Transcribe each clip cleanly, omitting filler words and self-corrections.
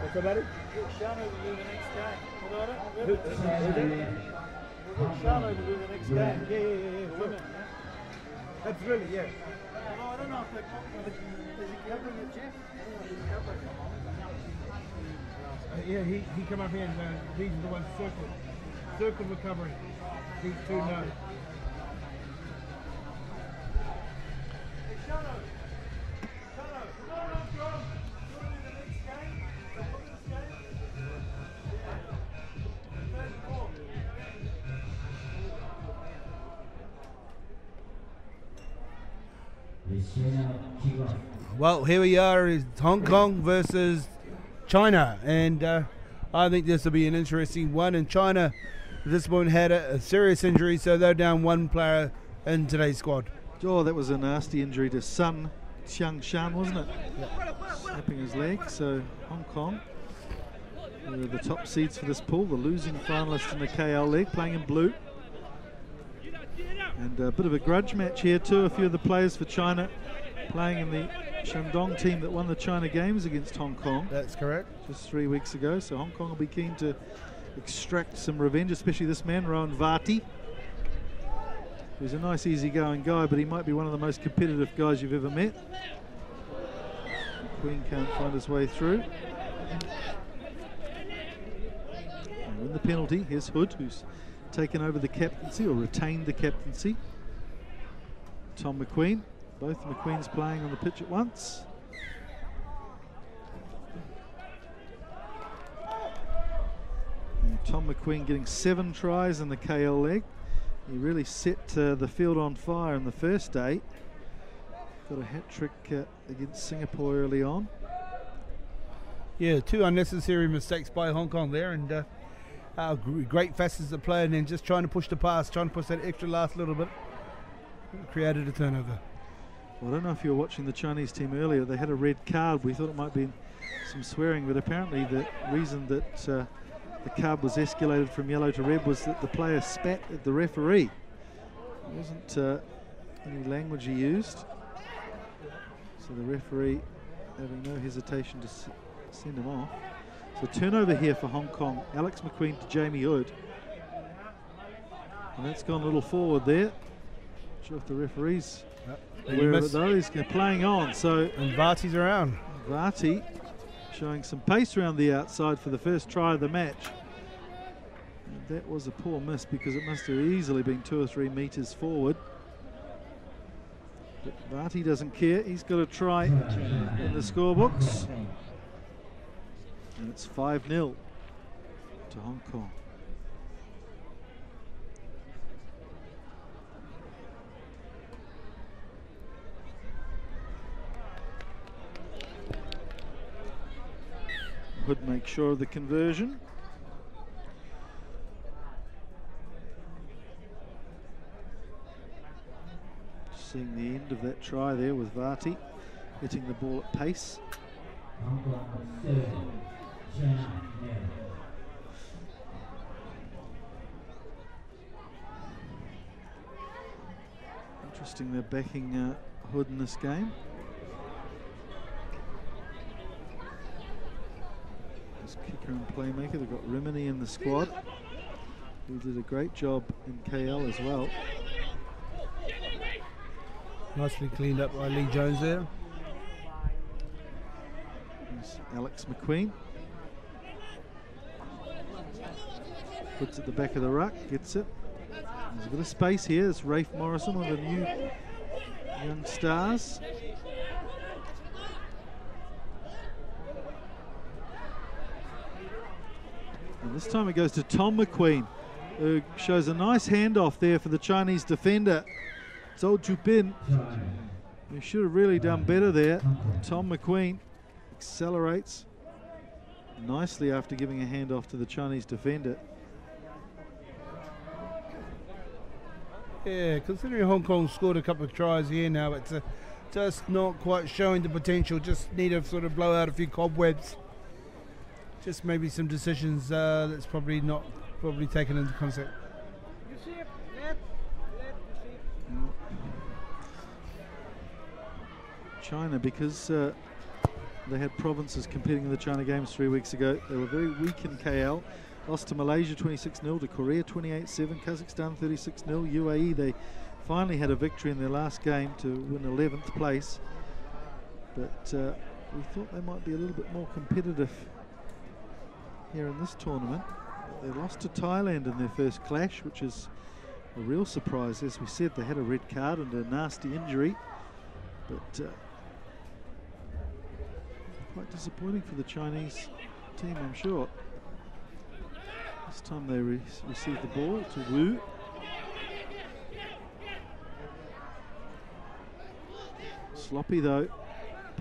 What's that, buddy? Shano to do the next game. Who did? Shano to do the next game. Yeah. Women. Absolutely, yeah. Well, I don't know if they're is he covering it, Jeff? Yeah, he come up here and these are the ones circle recovery. These two no. Well, here we are, is Hong Kong versus China, and I think this will be an interesting one. And China, at this point, had a serious injury, so they're down one player in today's squad. Oh, that was a nasty injury to Sun Xiangshan, wasn't it? Yep. Snapping his leg. So Hong Kong, they're the top seeds for this pool, the losing finalist in the KL League, playing in blue. And a bit of a grudge match here too. A few of the players for China playing in the Shandong team that won the China Games against Hong Kong. That's correct. Just 3 weeks ago. So Hong Kong will be keen to extract some revenge, especially this man, Rowan Vati. He's a nice, easygoing guy, but he might be one of the most competitive guys you've ever met. Queen can't find his way through. And in the penalty, here's Hood, who's taken over the captaincy, or retained the captaincy. Tom McQueen. Both McQueens playing on the pitch at once. And Tom McQueen getting 7 tries in the KL leg. He really set the field on fire in the first day. Got a hat-trick against Singapore early on. Yeah, 2 unnecessary mistakes by Hong Kong there, and great facets of play, and then just trying to push the pass, trying to push that extra last little bit. Created a turnover. Well, I don't know if you were watching the Chinese team earlier. They had a red card. We thought it might be some swearing, but apparently the reason that the card was escalated from yellow to red was that the player spat at the referee. It wasn't any language he used. So the referee having no hesitation to send him off. So turnover here for Hong Kong. Alex McQueen to Jamie Hood. And that's gone a little forward there. Not sure if the referee's aware of it though. He's playing on. So and Vati's around. Vati showing some pace around the outside for the first try of the match. And that was a poor miss because it must have easily been 2 or 3 metres forward. But Vati doesn't care. He's got a try in the scorebooks. And it's 5-0 to Hong Kong. Hood make sure of the conversion. Seeing the end of that try there with Vati hitting the ball at pace. Interesting they're backing Hood in this game. Kicker and playmaker. They've got Rimini in the squad, who did a great job in KL as well. Nicely cleaned up by Lee Jones there. There's Alex McQueen. Puts it at the back of the ruck, gets it. There's a bit of space here. It's Rafe Morrison, one of the new young stars. And this time it goes to Tom McQueen, who shows a nice handoff there for the Chinese defender, Zhou Jupin. He should have really done better there. Tom McQueen accelerates nicely after giving a handoff to the Chinese defender. Yeah, considering Hong Kong scored a couple of tries here now, it's just not quite showing the potential. Just need to sort of blow out a few cobwebs. Just maybe some decisions that's probably not taken into concept. China, because They had provinces competing in the China Games 3 weeks ago. They were very weak in KL. Lost to Malaysia 26-0, to Korea 28-7, Kazakhstan 36-0, UAE they finally had a victory in their last game to win 11th place. But we thought they might be a little bit more competitive here in this tournament. They lost to Thailand in their first clash, which is a real surprise. As we said, they had a red card and a nasty injury. But quite disappointing for the Chinese team, I'm sure. This time they receive the ball to Wu. Sloppy though.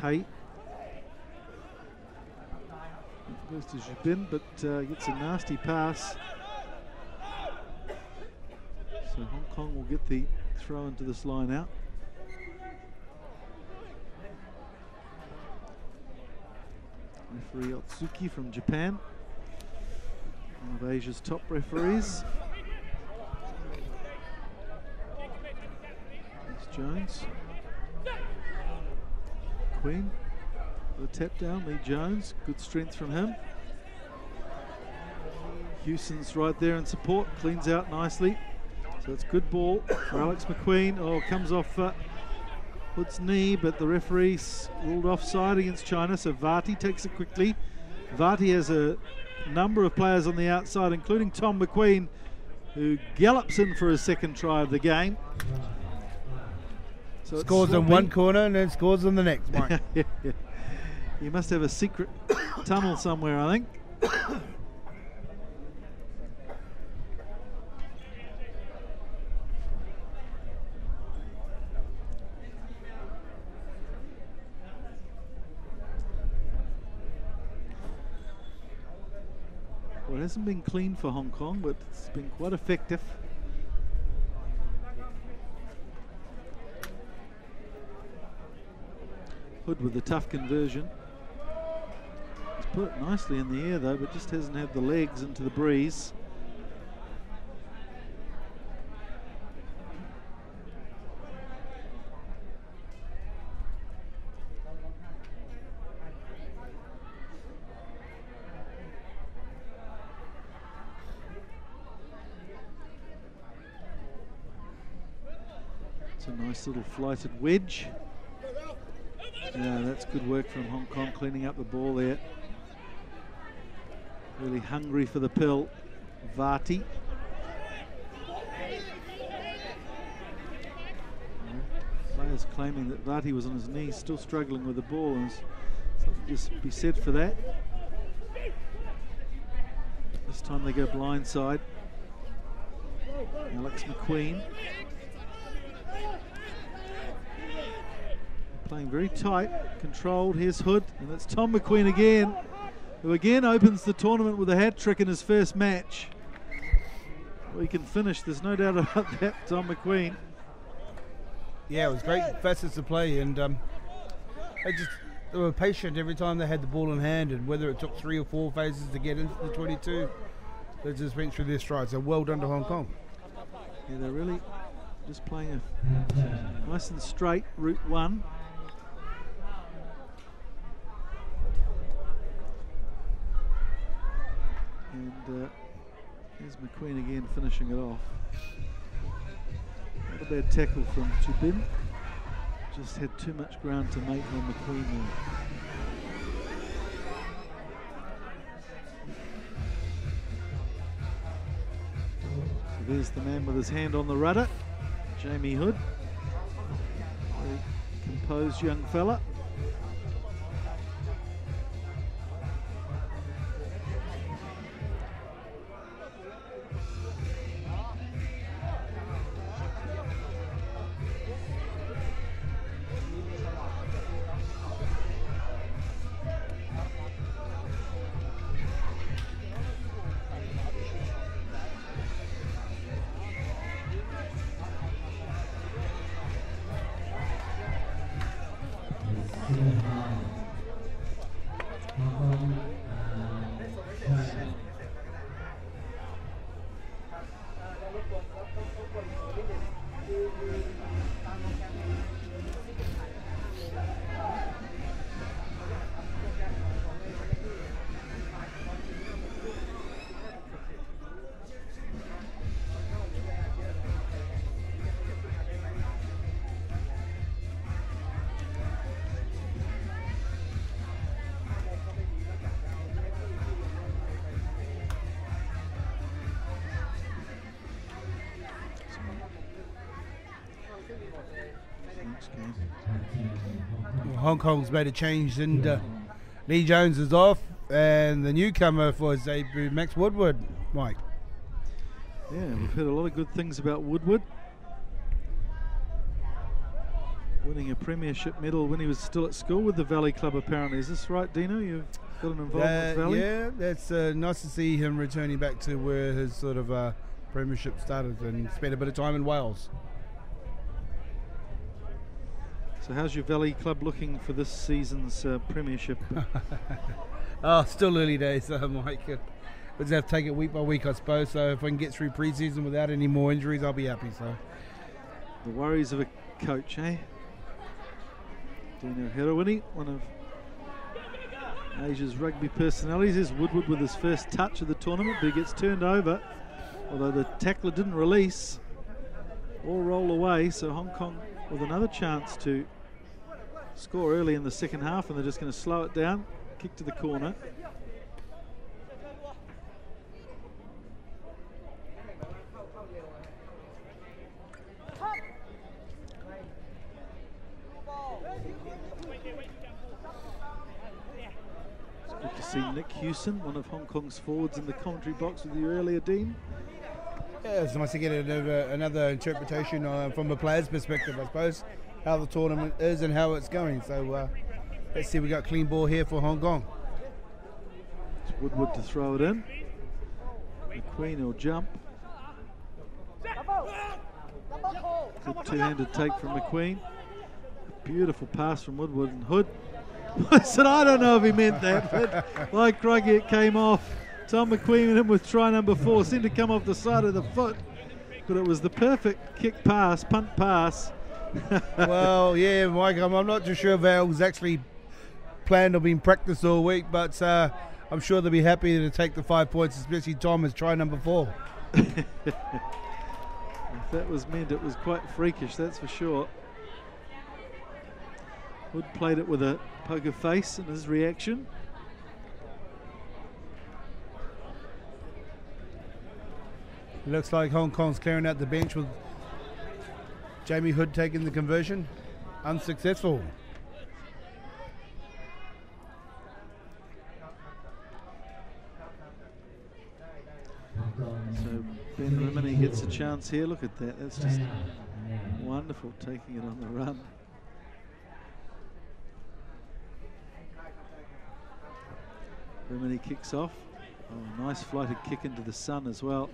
Pei. Goes to Jubin, but gets a nasty pass. So Hong Kong will get the throw into this line out. Referee Otsuki from Japan, one of Asia's top referees. There's Jones. Queen, the tap down, Lee Jones, good strength from him. Hewson's right there in support, cleans out nicely. So it's good ball for Alex McQueen. Oh, comes off Hood's knee, but the referee's ruled offside against China, so Vati takes it quickly. Vati has a number of players on the outside, including Tom McQueen, who gallops in for his second try of the game. So scores in one corner and then scores in the next one. Yeah. You must have a secret tunnel somewhere, I think. Well, it hasn't been clean for Hong Kong, but it's been quite effective. Hood with the tough conversion. He's put it nicely in the air though, but just hasn't had the legs into the breeze. It's a nice little flighted wedge. Yeah, that's good work from Hong Kong, cleaning up the ball there. Really hungry for the pill, Vati. Players claiming that Vati was on his knees, still struggling with the ball, and something just be said for that. This time they go blindside. Alex McQueen. Playing very tight, controlled. Here's Hood, and it's Tom McQueen again, who again opens the tournament with a hat trick in his first match. Well, he can finish, there's no doubt about that, Tom McQueen. Yeah, it was great facets to play, and they were patient every time they had the ball in hand, and whether it took 3 or 4 phases to get into the 22, they just went through their strides. So well done to Hong Kong. Yeah, they're really just playing a nice and straight route one. And here's McQueen again finishing it off. Not a bad tackle from Chubin. Just had too much ground to make on McQueen there. So there's the man with his hand on the rudder, Jamie Hood. Very composed young fella. next game. Well, Hong Kong's made a change, and Lee Jones is off, and the newcomer for his debut, Max Woodward. Mike. Yeah, we've heard a lot of good things about Woodward. Winning a premiership medal when he was still at school with the Valley Club, apparently. Is this right, Dino? You've got an involvement with Valley? Yeah, that's nice to see him returning back to where his sort of premiership started and spent a bit of time in Wales. So how's your Valley Club looking for this season's premiership? Still early days, Mike. We'll just have to take it week by week, I suppose. So if I can get through pre-season without any more injuries, I'll be happy. So the worries of a coach, eh? Dino Heroini, one of Asia's rugby personalities, is Woodward with his first touch of the tournament, but he gets turned over, although the tackler didn't release or roll away. So Hong Kong with another chance to score early in the second half, and they're just going to slow it down, kick to the corner. Good to see Nick Hewson, one of Hong Kong's forwards, in the commentary box with you earlier, Dean. yeah, it's nice to get another interpretation from a player's perspective, I suppose, how the tournament is and how it's going. So let's see, we got clean ball here for Hong Kong. It's Woodward to throw it in. McQueen will jump. Good two-handed take from McQueen. Beautiful pass from Woodward, and Hood. I said, I don't know if he meant that, but like crikey, it came off. Tom McQueen and him with try number 4 seemed to come off the side of the foot, but it was the perfect kick pass, punt pass. Well, yeah, Mike, I'm not too sure if that was actually planned or been practiced all week, but I'm sure they'll be happy to take the 5 points, especially Tom as try number 4. If that was meant, it was quite freakish, that's for sure. Hood played it with a poker face in his reaction. Looks like Hong Kong's clearing out the bench with Jamie Hood taking the conversion. Unsuccessful. So Ben Rimini gets a chance here. Look at that. That's just wonderful, taking it on the run. Rimini kicks off. Oh, nice flighted kick into the sun as well.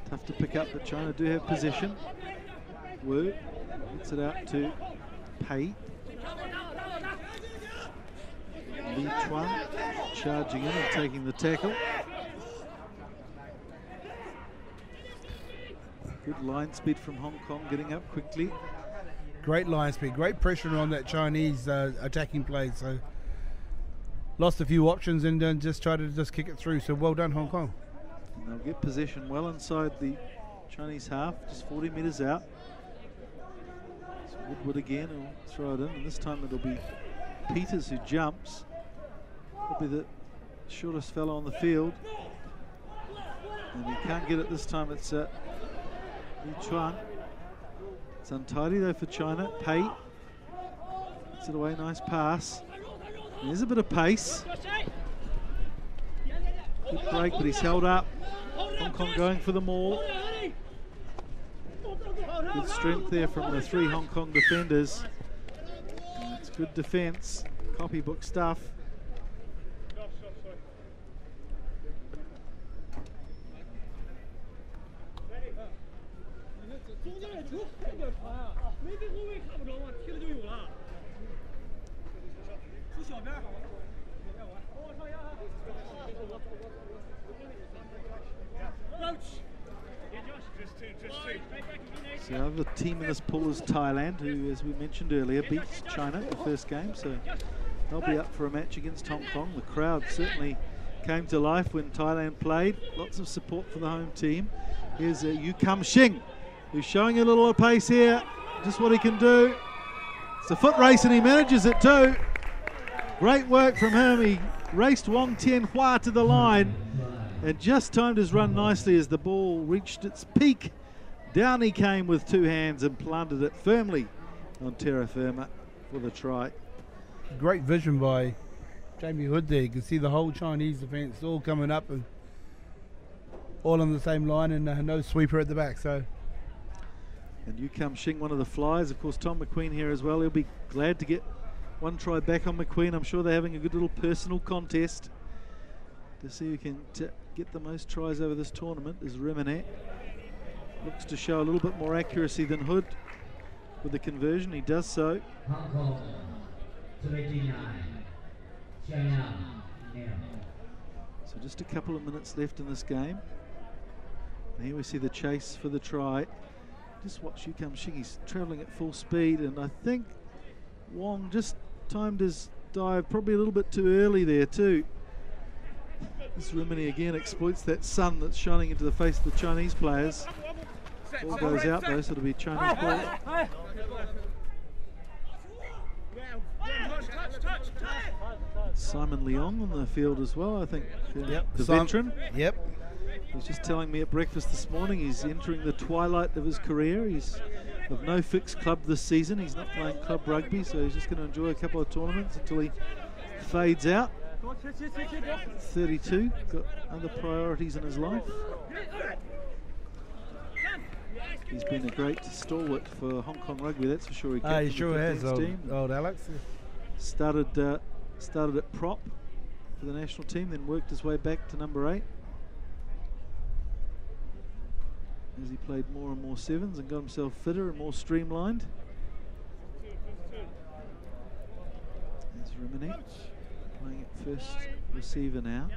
Tough to pick up, but China do have possession. Wu gets it out to Pei. Li Chuan charging in and taking the tackle. Good line speed from Hong Kong, getting up quickly. Great line speed, great pressure on that Chinese attacking play. So lost a few options and just tried to just kick it through. So well done, Hong Kong. And they'll get possession well inside the Chinese half, just 40 metres out. So Woodward again will throw it in, and this time it'll be Peters who jumps. He'll be the shortest fellow on the field. And he can't get it this time, it's Li Chuan. It's untidy though for China. Pei gets it away, nice pass. And there's a bit of pace. Good break, but he's held up. Hong Kong going for the maul. Good strength there from the 3 Hong Kong defenders. And it's good defence, copybook stuff. So the other team in this pool is Thailand, who, as we mentioned earlier, beat China the first game, so they'll be up for a match against Hong Kong. The crowd certainly came to life when Thailand played. Lots of support for the home team. Here's Yu Kam Shing, who's showing a little pace here, just what he can do. It's a foot race and he manages it too. Great work from him. He raced Wong Tien Hua to the line and just timed his run nicely as the ball reached its peak. Down he came with 2 hands and planted it firmly on terra firma for the try. Great vision by Jamie Hood there. You can see the whole Chinese defence all coming up and all on the same line, and no sweeper at the back. So. And Yu Kam Shing, one of the flyers. Of course, Tom McQueen here as well. He'll be glad to get one try back on McQueen. I'm sure they're having a good little personal contest to see who can get the most tries over this tournament. Is Remenet. Looks to show a little bit more accuracy than Hood with the conversion. He does so. Hong Kong, 29. China, nil. So just a couple of minutes left in this game. And here we see the chase for the try. Just watch Yu Kam Shing. He's travelling at full speed, and I think Wong just timed his dive probably a little bit too early there too. This Rimini again exploits that sun that's shining into the face of the Chinese players. Ball goes out though, so it'll be Chinese ball. Simon Leong on the field as well, I think. The veteran. Yep. He was just telling me at breakfast this morning he's entering the twilight of his career. He's of no fixed club this season. He's not playing club rugby, so he's just going to enjoy a couple of tournaments until he fades out. 32, got other priorities in his life. He's been a great stalwart for Hong Kong rugby, that's for sure. He sure has, old Alex. Started at prop for the national team, then worked his way back to number 8. As he played more and more sevens and got himself fitter and more streamlined. There's Rimini playing at first receiver now.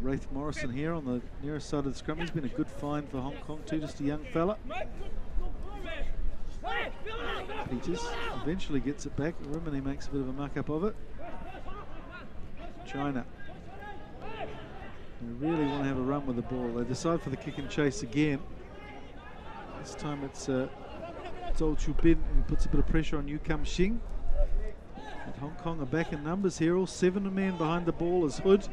Wraith Morrison here on the nearest side of the scrum. He's been a good find for Hong Kong too, just a young fella. Peters eventually gets it back. Rimini makes a bit of a muck-up of it. China. They really want to have a run with the ball. They decide for the kick and chase again. This time it's Zhou Chu Bin who puts a bit of pressure on Yu Kam Shing. And Hong Kong are back in numbers here. All 7 men behind the ball as Hood.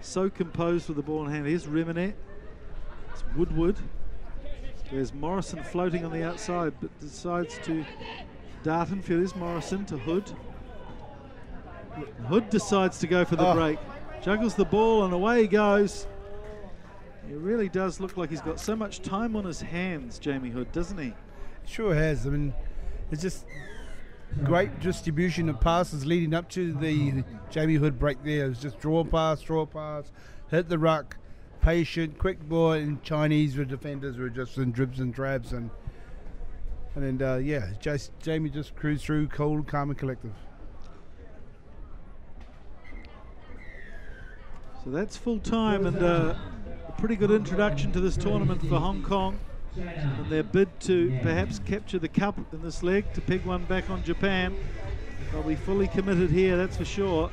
So composed with the ball in hand. Here's Remenet. It's Woodward. There's Morrison floating on the outside, but decides to dart infield. There's Morrison to Hood. Hood decides to go for the break. Juggles the ball and away he goes. He really does look like he's got so much time on his hands, Jamie Hood, doesn't he? Sure has. I mean, it's just great distribution of passes leading up to the Jamie Hood break there. It was just draw pass, hit the ruck. Patient, quick ball, and Chinese defenders were just in dribs and drabs, and then Jamie just cruised through, cold, calm, and collective. So that's full time, and a pretty good introduction to this tournament for Hong Kong, and their bid to perhaps capture the cup in this leg to peg one back on Japan. They'll be fully committed here, that's for sure.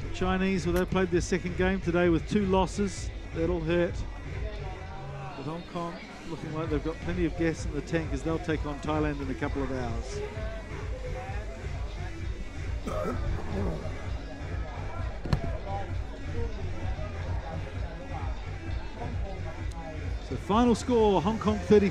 The Chinese, well, they played their second game today with 2 losses. That'll hurt. But Hong Kong looking like they've got plenty of gas in the tank as they'll take on Thailand in a couple of hours. So final score, Hong Kong 30.